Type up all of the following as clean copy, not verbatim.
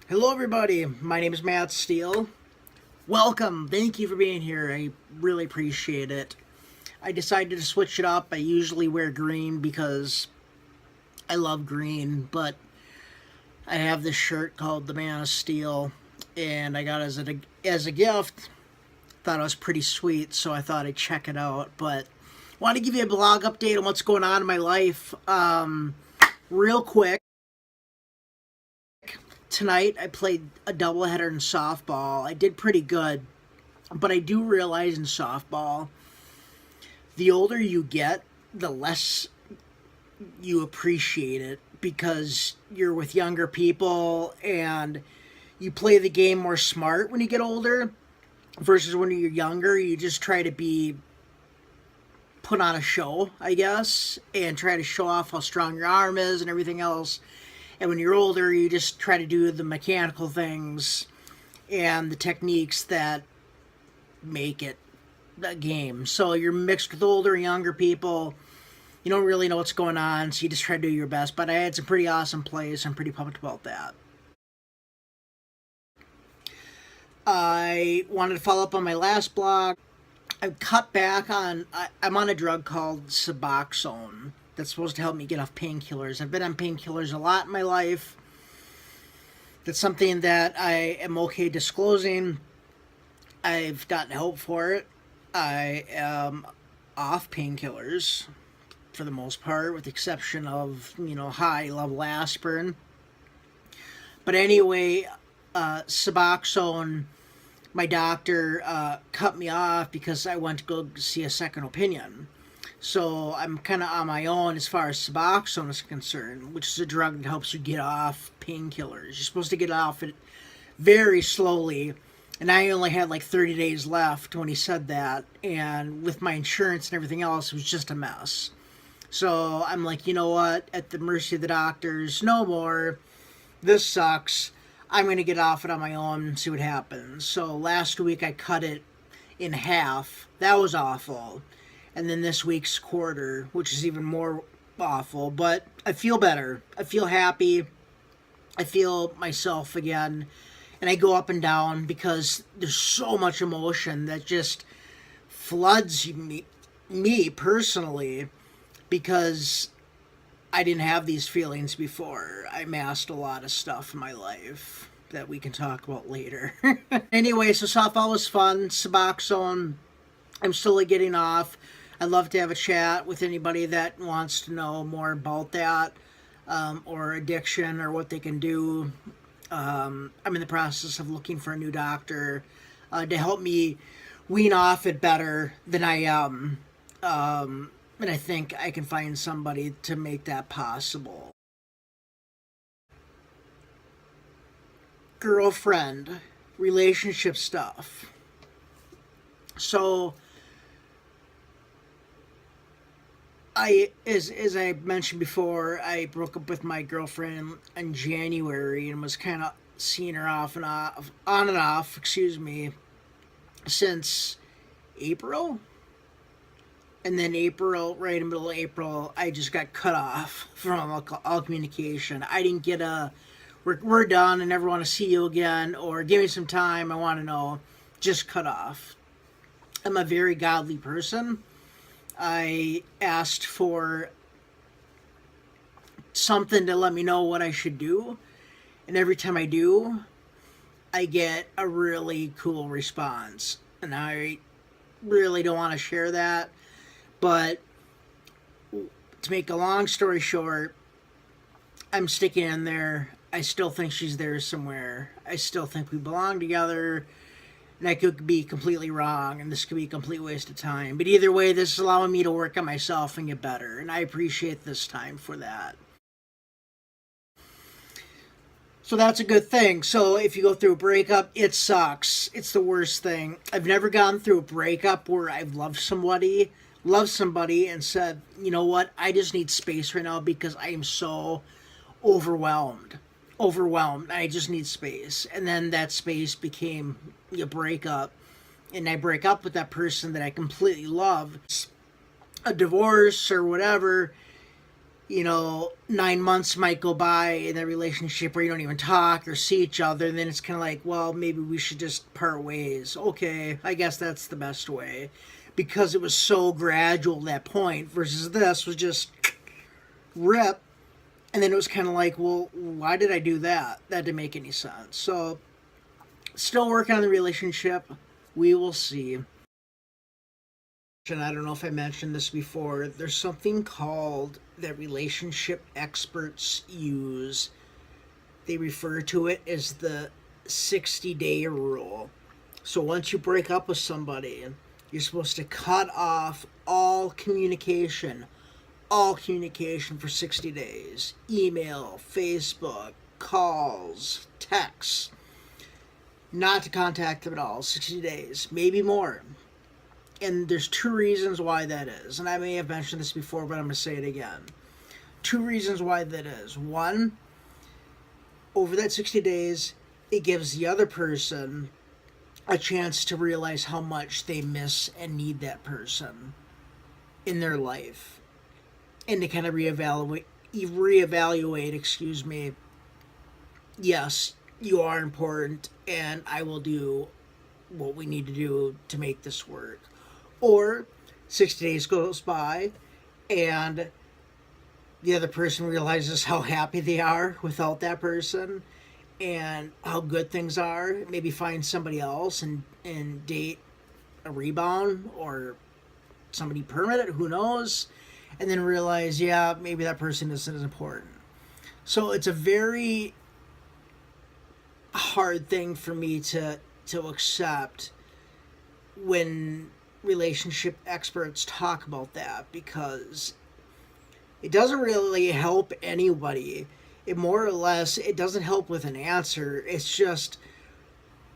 Hello everybody, my name is Matt Steele. Welcome, thank you for being here, I really appreciate it. I decided to switch it up. I usually wear green because I love green, but I have this shirt called the Man of Steel, and I got it as a gift. Thought it was pretty sweet, so I thought I'd check it out, but want to give you a blog update on what's going on in my life. Real quick. Tonight I played a doubleheader in softball. I did pretty good, but I do realize in softball, the older you get, the less you appreciate it because you're with younger people and you play the game more smart when you get older versus when you're younger. You just try to put on a show, I guess, and try to show off how strong your arm is and everything else. And when you're older, you just try to do the mechanical things and the techniques that make it a game. So you're mixed with older and younger people. You don't really know what's going on, so you just try to do your best. But I had some pretty awesome plays. I'm pretty pumped about that. I wanted to follow up on my last blog. I've cut back on... I'm on a drug called Suboxone that's supposed to help me get off painkillers. I've been on painkillers a lot in my life. That's something that I am okay disclosing. I've gotten help for it. I am off painkillers for the most part, with the exception of, high-level aspirin. But anyway, Suboxone, my doctor cut me off because I went to go see a second opinion. So I'm kind of on my own as far as Suboxone is concerned, which is a drug that helps you get off painkillers. You're supposed to get off it very slowly, and I only had like 30 days left when he said that, and with my insurance and everything else, it was just a mess. So I'm like, you know what, at the mercy of the doctors, no more. This sucks. I'm going to get off it on my own and see what happens. So last week I cut it in half. That was awful. And then this week's quarter, which is even more awful. But I feel better. I feel happy. I feel myself again. And I go up and down because there's so much emotion that just floods me personally, because I didn't have these feelings before. I masked a lot of stuff in my life that we can talk about later. Anyway, so softball was fun. Suboxone, I'm slowly getting off. I'd love to have a chat with anybody that wants to know more about that, or addiction, or what they can do. I'm in the process of looking for a new doctor to help me wean off it better than I am. And I think I can find somebody to make that possible. Girlfriend, relationship stuff. So, as I mentioned before, I broke up with my girlfriend in January and was kind of seeing her on and off, since April. And then right in the middle of April, I just got cut off from all communication. I didn't get we're done, I never want to see you again, or give me some time, I want to know. Just cut off. I'm a very godly person. I asked for something to let me know what I should do, and every time I do, I get a really cool response. And I really don't want to share that, but to make a long story short, I'm sticking in there. I still think she's there somewhere. I still think we belong together. And I could be completely wrong, and this could be a complete waste of time. But either way, this is allowing me to work on myself and get better. And I appreciate this time for that. So that's a good thing. So if you go through a breakup, it sucks. It's the worst thing. I've never gone through a breakup where I've loved somebody and said, you know what, I just need space right now because I am so overwhelmed. I just need space. And then that space became a breakup. And I break up with that person that I completely love. A divorce or whatever, 9 months might go by in that relationship where you don't even talk or see each other, and then it's kind of like, well, maybe we should just part ways. Okay, I guess that's the best way, because it was so gradual at that point, versus this was just rip. And then it was kind of like, well, why did I do that? That didn't make any sense. So, still working on the relationship. We will see. And I don't know if I mentioned this before. There's something called that relationship experts use. They refer to it as the 60-day rule. So once you break up with somebody, you're supposed to cut off all communication for 60 days. Email, Facebook, calls, texts. Not to contact them at all. 60 days, maybe more. And there's 2 reasons why that is. And I may have mentioned this before, but I'm going to say it again. 2 reasons why that is. One, over that 60 days, it gives the other person a chance to realize how much they miss and need that person in their life. And to kind of reevaluate, yes, you are important, and I will do what we need to do to make this work. Or 60 days goes by, and the other person realizes how happy they are without that person, and how good things are. Maybe find somebody else and date a rebound or somebody permanent, who knows, and then realize, yeah, maybe that person isn't as important. So it's a very hard thing for me to accept when relationship experts talk about that, because it doesn't really help anybody. It more or less, it doesn't help with an answer. It's just,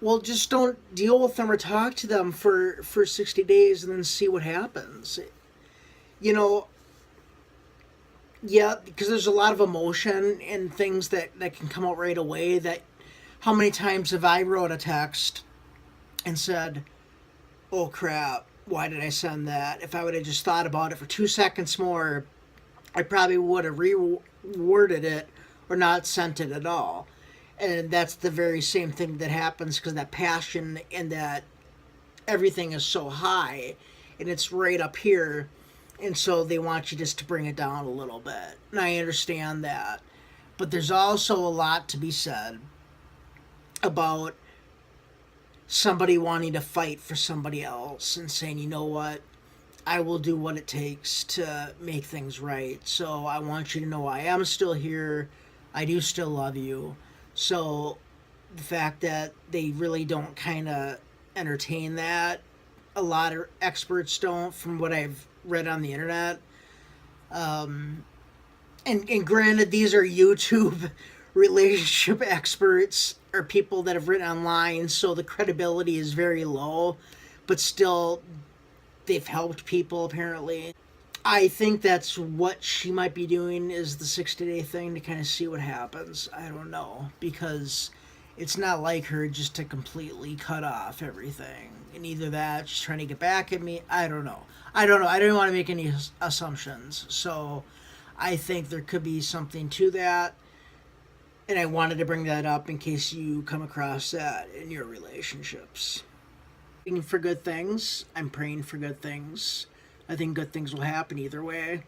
well, just don't deal with them or talk to them for 60 days and then see what happens. You know, yeah, because there's a lot of emotion and things that can come out right away. That, how many times have I wrote a text and said, oh crap, why did I send that? If I would have just thought about it for 2 seconds more, I probably would have reworded it or not sent it at all. And that's the very same thing that happens, because that passion and that everything is so high and it's right up here. And so they want you just to bring it down a little bit. And I understand that. But there's also a lot to be said about somebody wanting to fight for somebody else and saying, you know what, I will do what it takes to make things right. So I want you to know I am still here. I do still love you. So the fact that they really don't kind of entertain that, a lot of experts don't, from what I've read on the internet. And granted, these are YouTube relationship experts or people that have written online, so the credibility is very low, but still, they've helped people apparently. I think that's what she might be doing, is the 60-day thing to kind of see what happens. I don't know, because it's not like her just to completely cut off everything. And either that, she's trying to get back at me. I don't know. I don't want to make any assumptions. So I think there could be something to that. And I wanted to bring that up in case you come across that in your relationships. Praying for good things. I'm praying for good things. I think good things will happen either way.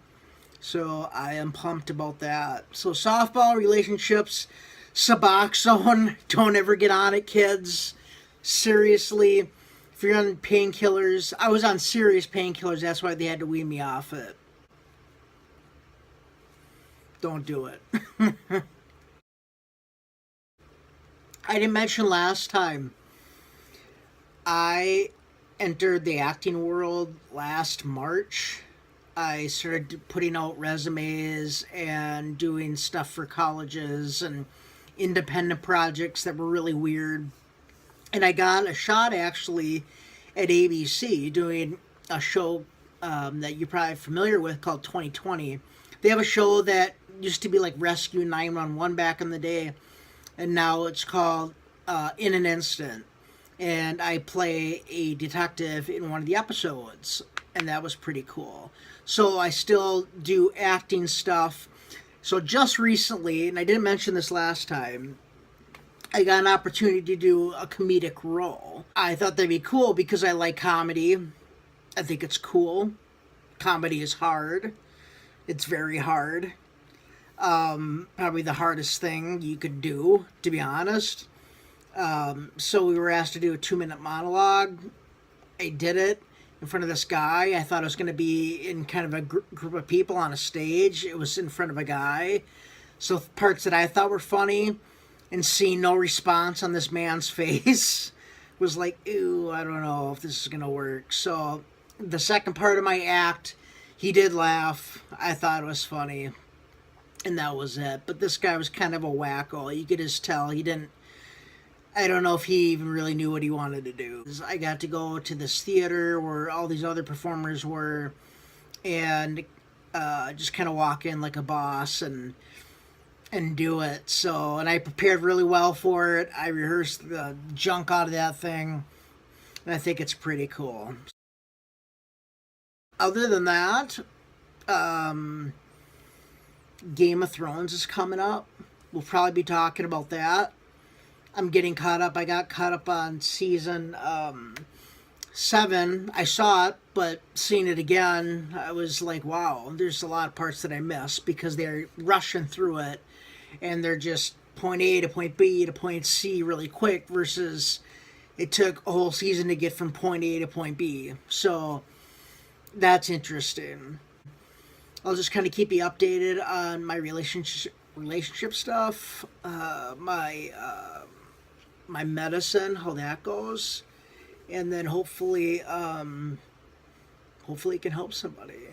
So I am pumped about that. So softball, relationships, Suboxone. Don't ever get on it, kids. Seriously. If you're on painkillers, I was on serious painkillers. That's why they had to wean me off it. Don't do it. I didn't mention last time, I entered the acting world last March. I started putting out resumes and doing stuff for colleges and independent projects that were really weird. And I got a shot actually at ABC doing a show that you're probably familiar with called 2020. They have a show that used to be like Rescue 911 back in the day, and now it's called In an Instant. And I play a detective in one of the episodes, and that was pretty cool. So I still do acting stuff, So just recently, and I didn't mention this last time, I got an opportunity to do a comedic role. I thought that'd be cool because I like comedy. I think it's cool. Comedy is hard. It's very hard. Probably the hardest thing you could do, to be honest. So we were asked to do a 2-minute monologue. I did it in front of this guy. I thought it was going to be in kind of a group of people on a stage. It was in front of a guy. So parts that I thought were funny and seeing no response on this man's face was like, ew, I don't know if this is going to work. So the second part of my act, he did laugh. I thought it was funny. And that was it. But this guy was kind of a wacko. You could just tell he didn't. I don't know if he even really knew what he wanted to do. I got to go to this theater where all these other performers were, and just kind of walk in like a boss and do it. So, and I prepared really well for it. I rehearsed the junk out of that thing, and I think it's pretty cool. Other than that, Game of Thrones is coming up. We'll probably be talking about that. I'm getting caught up. I got caught up on season 7. I saw it, but seeing it again, I was like, wow, there's a lot of parts that I missed because they're rushing through it and they're just point A to point B to point C really quick versus it took a whole season to get from point A to point B. So that's interesting. I'll just kind of keep you updated on my relationship stuff, my medicine, how that goes, and then hopefully it can help somebody,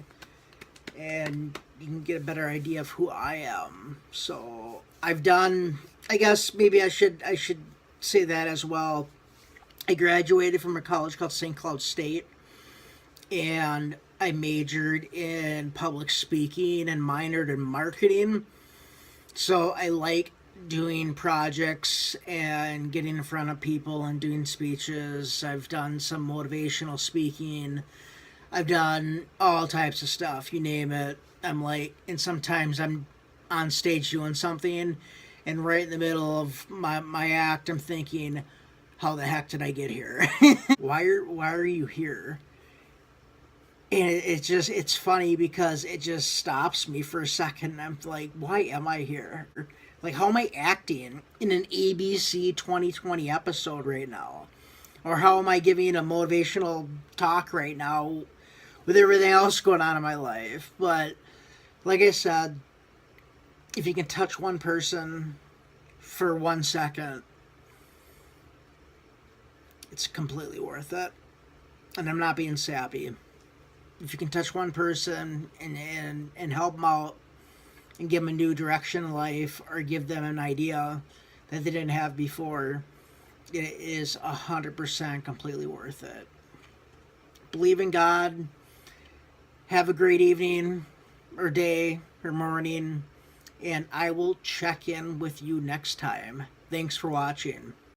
and you can get a better idea of who I am. So I've done. I guess maybe I should say that as well. I graduated from a college called St. Cloud State, and I majored in public speaking and minored in marketing. So I like doing projects and getting in front of people and doing speeches. I've done some motivational speaking. I've done all types of stuff, you name it. I'm like, and sometimes I'm on stage doing something, and right in the middle of my act, I'm thinking, how the heck did I get here? why are you here? And it's funny because it just stops me for a second. I'm like, why am I here? Like, how am I acting in an ABC 2020 episode right now? Or how am I giving a motivational talk right now with everything else going on in my life? But like I said, if you can touch one person for 1 second, it's completely worth it. And I'm not being sappy. If you can touch one person and help them out and give them a new direction in life or give them an idea that they didn't have before, it is 100% completely worth it. Believe in God. Have a great evening or day or morning, and I will check in with you next time. Thanks for watching.